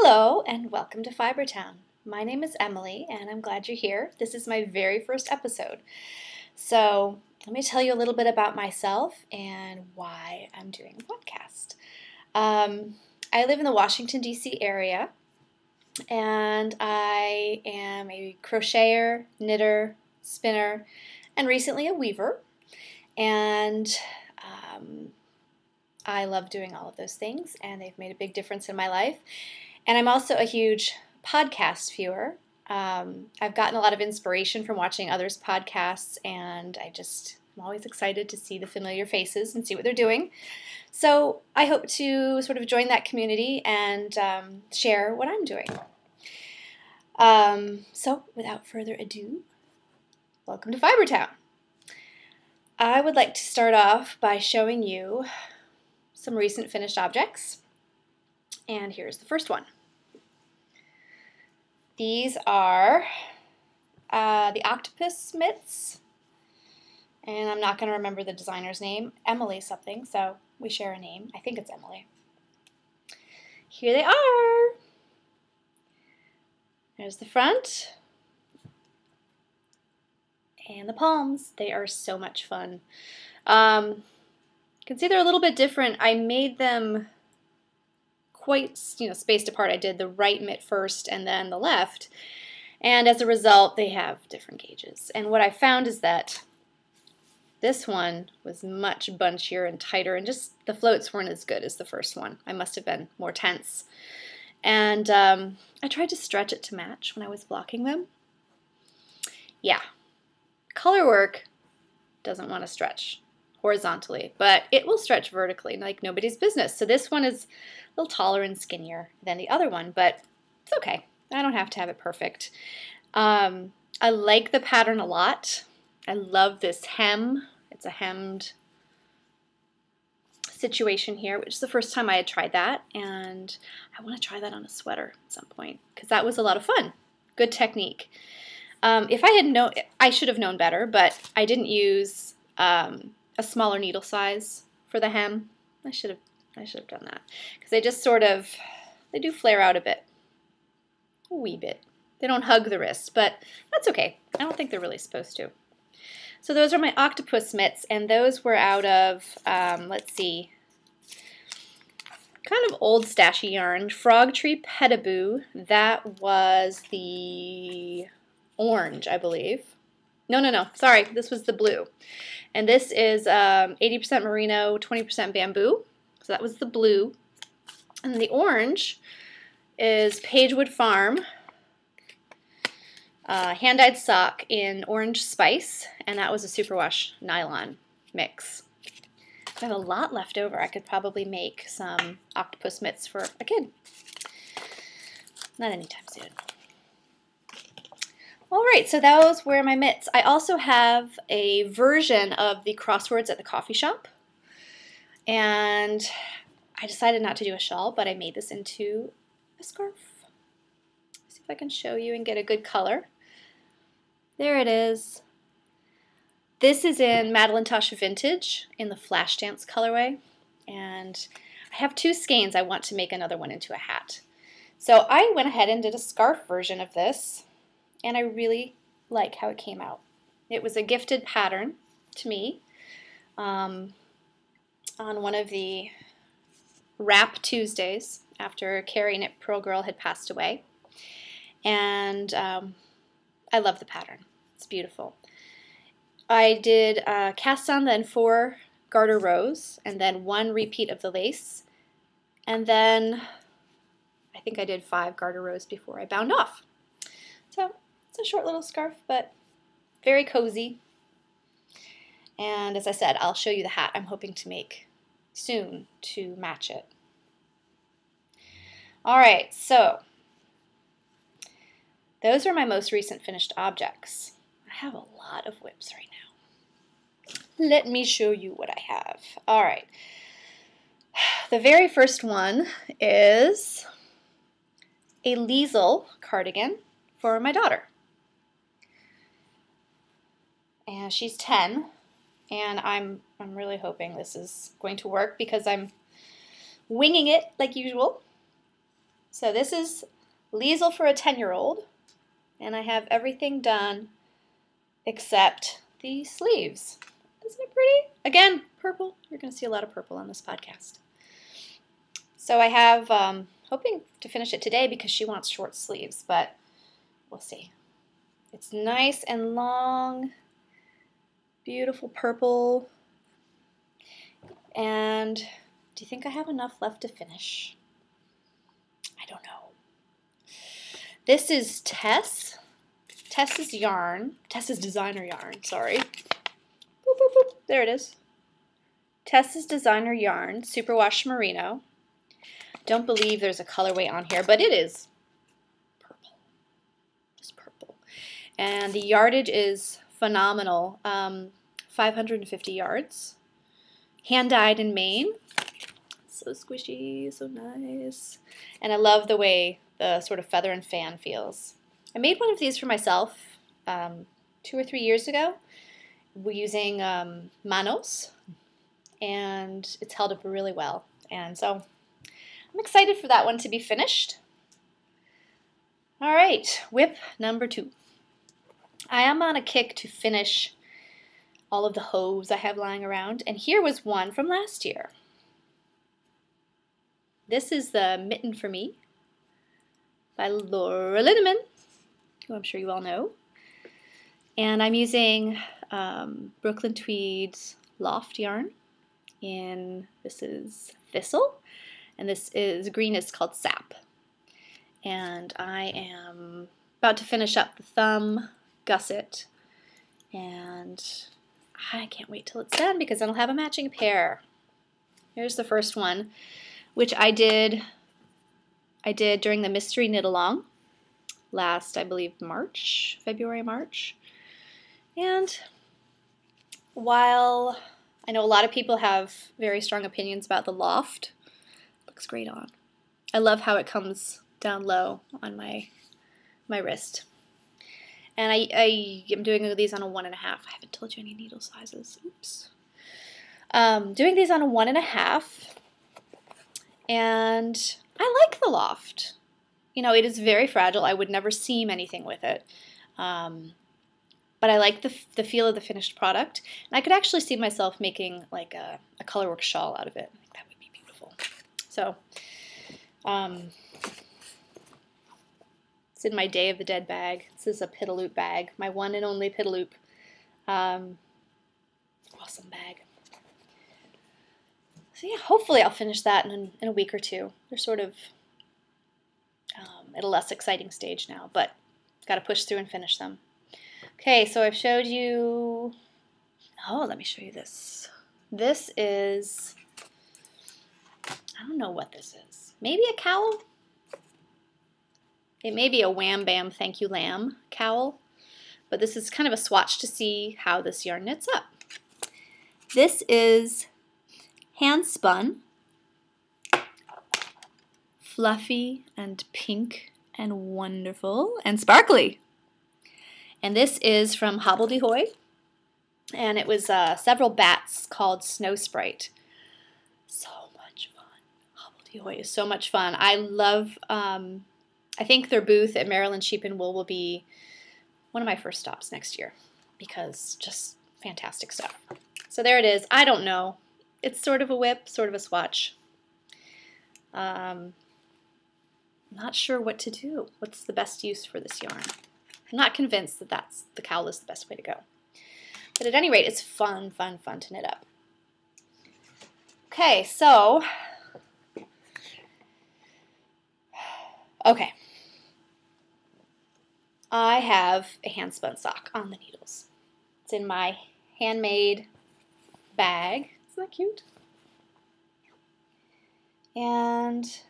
Hello and welcome to Fibertown. My name is Emily and I'm glad you're here. This is my very first episode. So let me tell you a little bit about myself and why I'm doing a podcast. I live in the Washington, D.C. area and I am a crocheter, knitter, spinner, and recently a weaver. And I love doing all of those things and they've made a big difference in my life. And I'm also a huge podcast viewer. I've gotten a lot of inspiration from watching others' podcasts, and I'm always excited to see the familiar faces and see what they're doing. So I hope to sort of join that community and share what I'm doing. So without further ado, welcome to Fibertown. I would like to start off by showing you some recent finished objects. And here's the first one. These are the octopus mitts, and I'm not going to remember the designer's name, Emily something, so we share a name. I think it's Emily. Here they are. There's the front and the palms. They are so much fun. You can see they're a little bit different. I made them quite, spaced apart. I did the right mitt first and then the left, and as a result they have different gauges. And what I found is that this one was much bunchier and tighter, and just the floats weren't as good as the first one. I must have been more tense, and I tried to stretch it to match when I was blocking them. Yeah, color work doesn't want to stretch horizontally, but it will stretch vertically like nobody's business. So this one is a little taller and skinnier than the other one, but it's okay. I don't have to have it perfect. I like the pattern a lot. I love this hem. It's a hemmed situation here, which is the first time I had tried that, and I want to try that on a sweater at some point because that was a lot of fun. Good technique. If I had known, I should have known better, but I didn't use a smaller needle size for the hem. I should have done that because they just they do flare out a wee bit. They don't hug the wrist, but that's okay. I don't think they're really supposed to. So those are my octopus mitts, and those were out of, let's see, kind of old stashy yarn, Frog Tree Petaboo. That was the orange, I believe. No, sorry, this was the blue. And this is 80% merino, 20% bamboo. So that was the blue. And the orange is Pagewood Farm hand-dyed sock in orange spice, and that was a superwash nylon mix. I have a lot left over. I could probably make some octopus mitts for a kid. Not anytime soon. All right, so those were my mitts. I also have a version of the crosswords at the coffee shop, and I decided not to do a shawl, but I made this into a scarf. Let's see if I can show you and get a good color. There it is. This is in Madeline Tosh Vintage in the Flash Dance colorway, and I have two skeins. I want to make another one into a hat. So I went ahead and did a scarf version of this, and I really like how it came out. It was a gifted pattern to me on one of the Wrap Tuesdays after Carrie Knit Pearl Girl had passed away. And I love the pattern. It's beautiful. I did cast on then 4 garter rows and then 1 repeat of the lace. And then I think I did 5 garter rows before I bound off. So it's a short little scarf, but very cozy. And as I said, I'll show you the hat I'm hoping to make soon to match it. All right, so those are my most recent finished objects. I have a lot of whips right now. Let me show you what I have. All right. The very first one is a Liesl cardigan for my daughter. And she's 10, and I'm really hoping this is going to work because I'm winging it like usual. So this is Liesel for a 10-year-old, and I have everything done except the sleeves. Isn't it pretty? Again, purple. You're going to see a lot of purple on this podcast. So I have, hoping to finish it today because she wants short sleeves, but we'll see. It's nice and long, beautiful purple. And do you think I have enough left to finish? I don't know. This is Tess. Tess's yarn. Tess's designer yarn, sorry. Boop, boop, boop. There it is. Tess's designer yarn, Superwash Merino. Don't believe there's a colorway on here, but it is purple. Just purple. And the yardage is phenomenal. 550 yards. Hand-dyed in Maine. So squishy, so nice. And I love the way the sort of feather and fan feels. I made one of these for myself 2 or 3 years ago using Manos, and it's held up really well. And so I'm excited for that one to be finished. All right, WIP number 2. I am on a kick to finish all of the hose I have lying around, and here was one from last year. This is the Mitten for Me by Laura Linneman, who I'm sure you all know. And I'm using Brooklyn Tweed's Loft yarn this is Thistle, and this is green is called Sap. And I am about to finish up the thumb gusset, and I can't wait till it's done because then I'll have a matching pair. Here's the first one, which I did during the Mystery Knit Along last, I believe, February, March. And while I know a lot of people have very strong opinions about the Loft, it looks great on. I love how it comes down low on my wrist. And I am doing these on a 1.5. I haven't told you any needle sizes. Oops. Doing these on a 1.5. And I like the Loft. You know, it is very fragile. I would never seam anything with it. But I like the feel of the finished product. And I could actually see myself making like a colorwork shawl out of it. I think that would be beautiful. So, it's in my Day of the Dead bag. This is a Pitaloop bag, my one and only Pitaloop. Awesome bag. So yeah, hopefully I'll finish that in a week or two. They're sort of at a less exciting stage now, but got to push through and finish them. Okay, so I've showed you, let me show you this. This is, I don't know what this is. Maybe a cowl? It may be a Wham Bam Thank You Lamb cowl, but this is kind of a swatch to see how this yarn knits up. This is hand spun, fluffy and pink and wonderful and sparkly. And this is from Hobbledehoy, and it was several bats called Snow Sprite. So much fun. Hobbledehoy is so much fun. I love, I think their booth at Maryland Sheep and Wool will be one of my first stops next year because just fantastic stuff. So there it is. I don't know. It's sort of a WIP, sort of a swatch. Not sure what to do. What's the best use for this yarn? I'm not convinced that the cowl is the best way to go. But at any rate, it's fun, fun, fun to knit up. Okay, so, I have a hand spun sock on the needles. It's in my handmade bag. Isn't that cute? And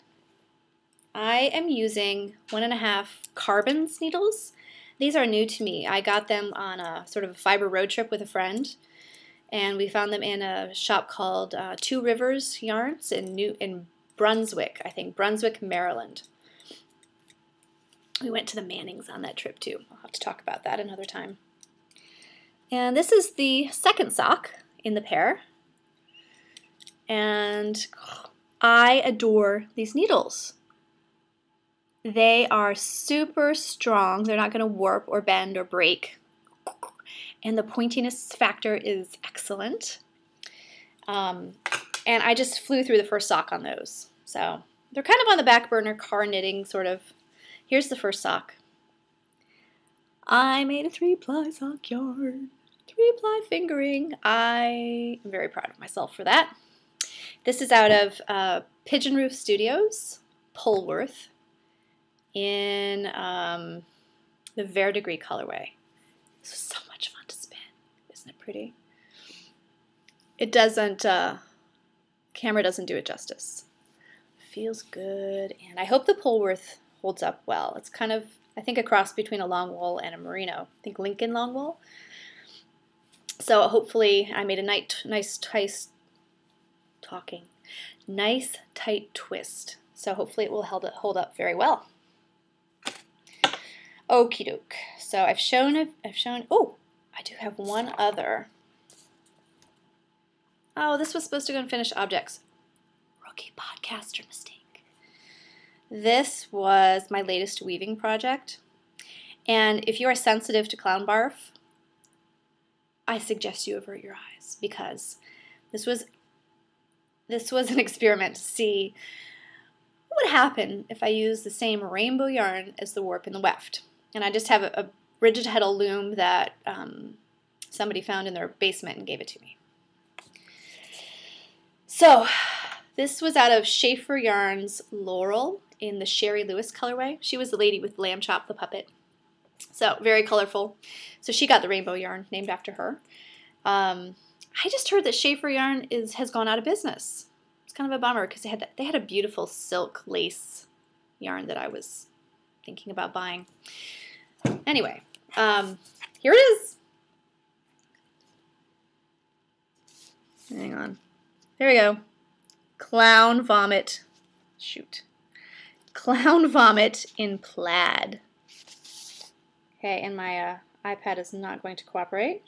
I am using 1.5 Carbons needles. These are new to me. I got them on a sort of a fiber road trip with a friend, and we found them in a shop called Two Rivers Yarns in Brunswick, I think, Brunswick, Maryland. We went to the Mannings on that trip too. I'll have to talk about that another time. And this is the second sock in the pair, and I adore these needles. They are super strong. They're not going to warp or bend or break. And the pointiness factor is excellent. And I just flew through the first sock on those. So they're kind of on the back burner, car knitting sort of. Here's the first sock. I made a 3-ply sock yarn. 3-ply fingering. I am very proud of myself for that. This is out of Pigeon Roof Studios, Polworth, in the Verdigris colorway. This was so much fun to spin. Isn't it pretty? It doesn't, camera doesn't do it justice. Feels good, and I hope the Polworth holds up well. It's kind of, I think, a cross between a long wool and a merino. I think Lincoln long wool. So hopefully I made a nice tight twist. So hopefully it will hold up very well. Okie doke. So I've shown, oh, I do have one other. Oh, this was supposed to go in finished objects. Rookie podcaster mistake. This was my latest weaving project. And if you are sensitive to clown barf, I suggest you avert your eyes, because this was an experiment to see what would happen if I used the same rainbow yarn as the warp and the weft. And I just have a rigid heddle loom that somebody found in their basement and gave it to me. So this was out of Schaefer Yarns Laurel in the Sherry Lewis colorway. She was the lady with Lamb Chop the puppet. So very colorful. So she got the rainbow yarn named after her. I just heard that Schaefer Yarn has gone out of business. It's kind of a bummer, because they had a beautiful silk lace yarn that I was thinking about buying. Anyway, here it is. Hang on. There we go. Clown vomit. Shoot. Clown vomit in plaid. Okay, and my iPad is not going to cooperate.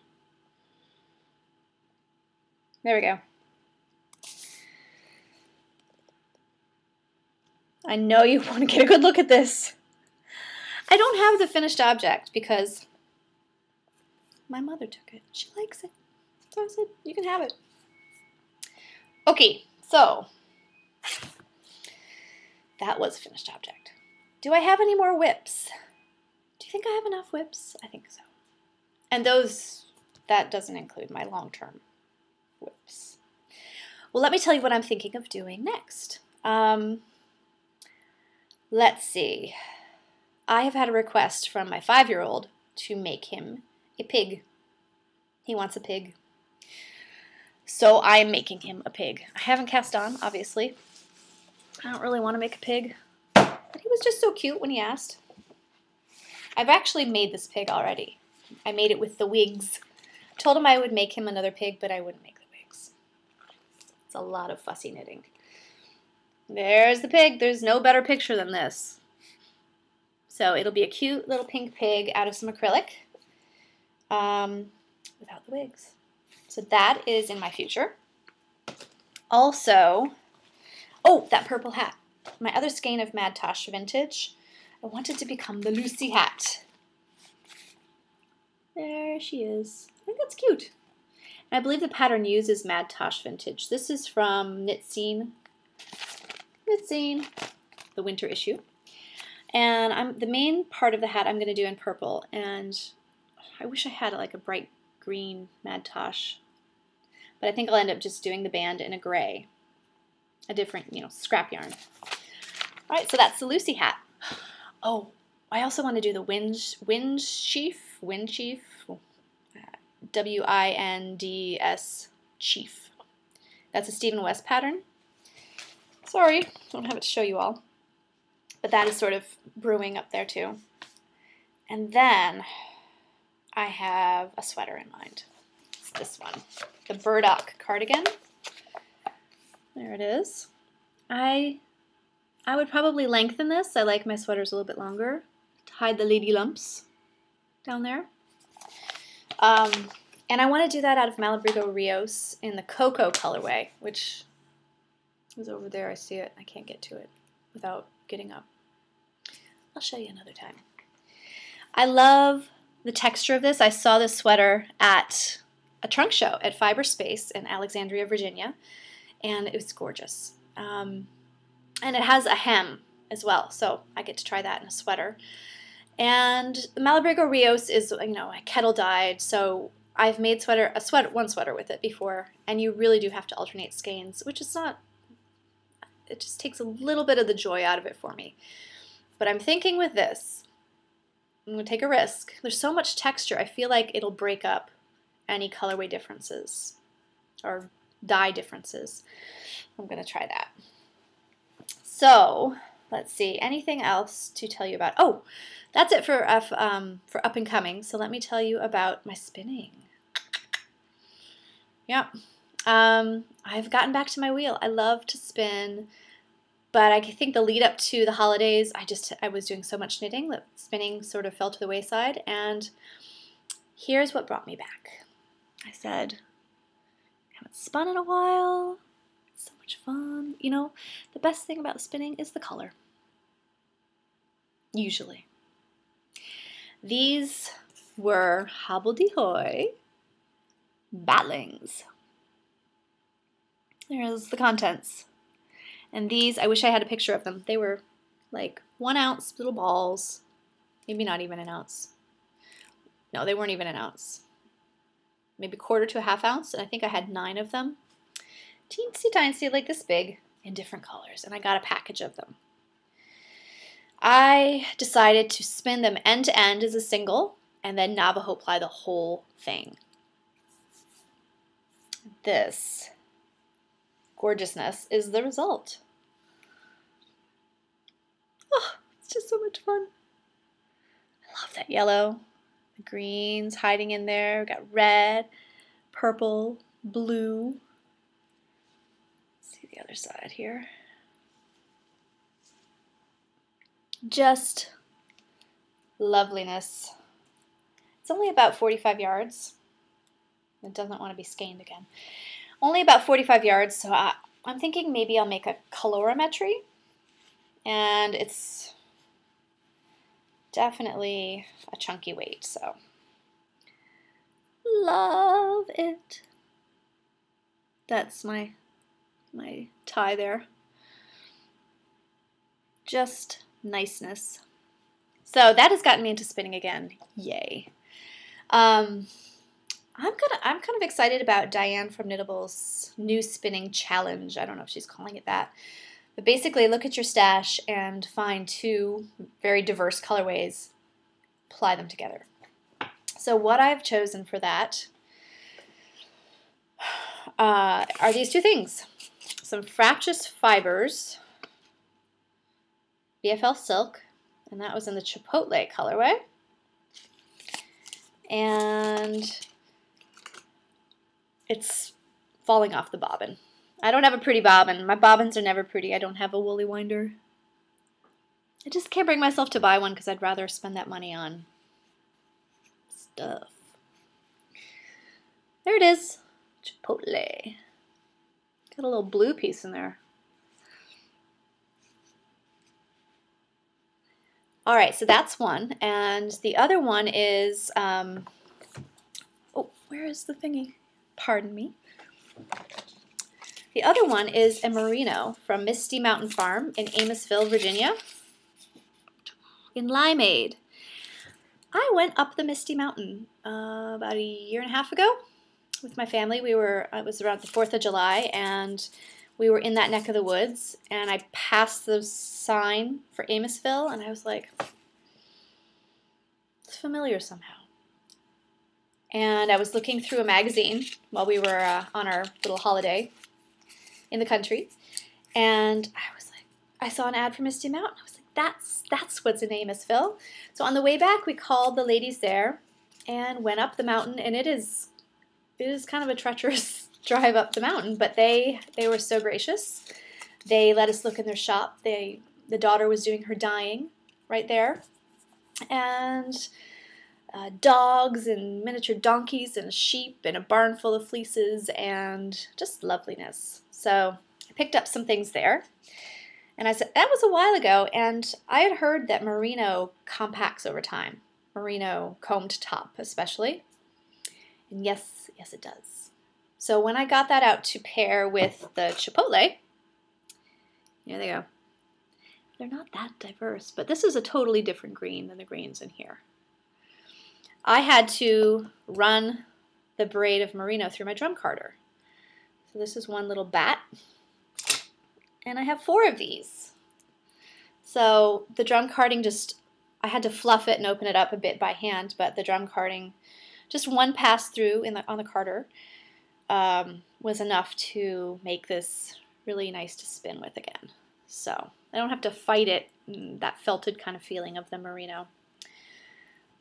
There we go. I know you want to get a good look at this. I don't have the finished object because my mother took it. She likes it. So I said, you can have it. Okay, so that was a finished object. Do I have any more whips? Do you think I have enough whips? I think so. And that doesn't include my long-term whips. Well, let me tell you what I'm thinking of doing next. Let's see. I have had a request from my 5-year-old to make him a pig. He wants a pig. So I am making him a pig. I haven't cast on, obviously. I don't really want to make a pig. But he was just so cute when he asked. I've actually made this pig already. I made it with the wigs. I told him I would make him another pig, but I wouldn't make the wigs. It's a lot of fussy knitting. There's the pig. There's no better picture than this. So it'll be a cute little pink pig out of some acrylic without the wigs. So that is in my future. Also, oh, that purple hat. My other skein of Mad Tosh Vintage. I wanted to become the Lucy hat. There she is. I think that's cute. And I believe the pattern uses Mad Tosh Vintage. This is from Knit Scene, the winter issue. And the main part of the hat I'm going to do in purple. And I wish I had like a bright green Mad Tosh. But I think I'll end up just doing the band in a gray. A different, scrap yarn. All right, so that's the Lucy hat. Oh, I also want to do the wind sheaf, W-I-N-D-S chief. That's a Stephen West pattern. Sorry, don't have it to show you all. But that is sort of brewing up there too. And then I have a sweater in mind. It's this one, the burdock cardigan. There it is. I would probably lengthen this. I like my sweaters a little bit longer to hide the lady lumps down there. And I want to do that out of Malabrigo Rios in the Cocoa colorway, which is over there. I see it. I can't get to it without getting up. I'll show you another time. I love the texture of this. I saw this sweater at a trunk show at Fiber Space in Alexandria, Virginia, and it was gorgeous. And it has a hem as well, so I get to try that in a sweater. And the Malabrigo Rios is, you know, kettle dyed, so I've made one sweater with it before, and you really do have to alternate skeins, which is not, it just takes a little bit of the joy out of it for me. But I'm thinking with this, I'm going to take a risk. There's so much texture, I feel like it'll break up any colorway differences or dye differences. I'm going to try that. So, let's see, anything else to tell you about? Oh, that's it for up and coming. So let me tell you about my spinning. Yeah, I've gotten back to my wheel. I love to spin, but I think the lead up to the holidays, I was doing so much knitting that spinning sort of fell to the wayside. And here's what brought me back. I said, I haven't spun in a while. It's so much fun. You know, the best thing about spinning is the color. Usually. These were Hobbledehoy Batlings. There's the contents. And these, I wish I had a picture of them. They were like 1 ounce little balls. Maybe not even an ounce. No, they weren't even an ounce. Maybe 1/4 to a 1/2 ounce, and I think I had 9 of them. Teensy tiny, like this big, in different colors, and I got a package of them. I decided to spin them end to end as a single and then Navajo ply the whole thing. This gorgeousness is the result. Oh, it's just so much fun. I love that yellow. The green's hiding in there. We've got red, purple, blue. Let's see the other side here. Just loveliness. It's only about 45 yards. It doesn't want to be skeined again. Only about 45 yards, so I'm thinking maybe I'll make a colorimetry. And it's definitely a chunky weight, so love it. That's my tie there. Just niceness. So that has gotten me into spinning again. Yay. I'm kind of excited about Diane from Knittable's new spinning challenge. I don't know if she's calling it that. But basically, look at your stash and find 2 very diverse colorways, ply them together. So what I've chosen for that are these 2 things. Some Fractious Fibers, BFL Silk, and that was in the Chipotle colorway. And it's falling off the bobbin. I don't have a pretty bobbin. My bobbins are never pretty. I don't have a woolly winder. I just can't bring myself to buy one because I'd rather spend that money on stuff. There it is. Chipotle. Got a little blue piece in there. All right, so that's one. And the other one is, oh, where is the thingy? Pardon me. The other one is a merino from Misty Mountain Farm in Amosville, Virginia, in Limeade. I went up the Misty Mountain about 1.5 years ago with my family. It was around the 4th of July, and we were in that neck of the woods, and I passed the sign for Amosville, and I was like, it's familiar somehow. And I was looking through a magazine while we were on our little holiday in the country, and I was like, I saw an ad for Misty Mountain. I was like, that's what's in Amosville. So on the way back, we called the ladies there and went up the mountain, and it is kind of a treacherous drive up the mountain, but they were so gracious. They let us look in their shop. The daughter was doing her dyeing right there, and dogs and miniature donkeys and a sheep and a barn full of fleeces and just loveliness. So I picked up some things there. And I said, that was a while ago, and I had heard that merino compacts over time, merino combed top especially. And yes, yes it does. So when I got that out to pair with the chipotle, here they go. They're not that diverse, but this is a totally different green than the greens in here. I had to run the braid of merino through my drum carder. So this is one little bat, and I have 4 of these. So the drum carding I had to fluff it and open it up a bit by hand, but the drum carding, just one pass through on the carder, was enough to make this really nice to spin with again. So I don't have to fight it, that felted kind of feeling of the merino.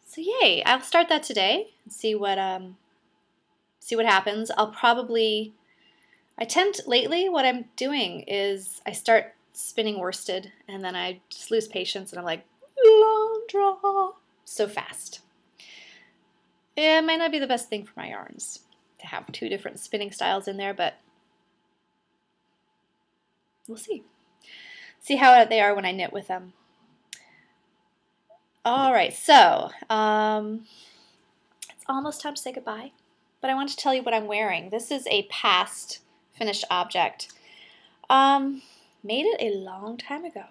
So yay, I'll start that today and see what happens. Lately what I'm doing is I start spinning worsted and then I just lose patience and I'm like, long draw, so fast. It might not be the best thing for my yarns to have 2 different spinning styles in there, but we'll see. See how they are when I knit with them. All right, so it's almost time to say goodbye, but I want to tell you what I'm wearing. This is a past finished object. Made it a long time ago.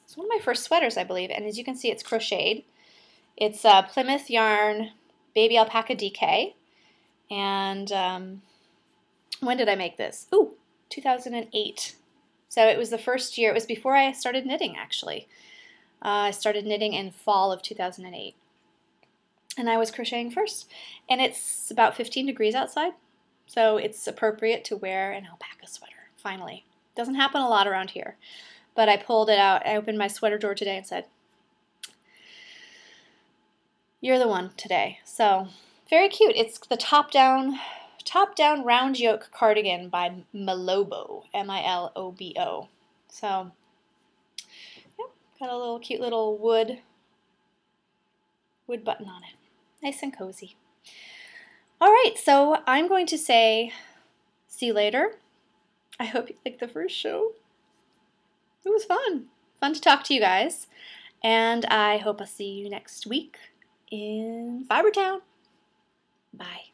It's one of my first sweaters, I believe, and as you can see, it's crocheted. It's Plymouth Yarn Baby Alpaca DK, and when did I make this? Ooh, 2008. So it was the first year, it was before I started knitting actually. I started knitting in fall of 2008. And I was crocheting first. And it's about 15 degrees outside, so it's appropriate to wear an alpaca sweater, finally. Doesn't happen a lot around here. But I pulled it out, I opened my sweater drawer today and said, you're the one today. So, very cute. It's the top-down round yoke cardigan by Milobo, M-I-L-O-B-O. So, yeah, got a little cute little wood button on it. Nice and cozy. All right, so I'm going to say see you later. I hope you liked the first show. It was fun. Fun to talk to you guys. And I hope I'll see you next week in Fibertown. Bye.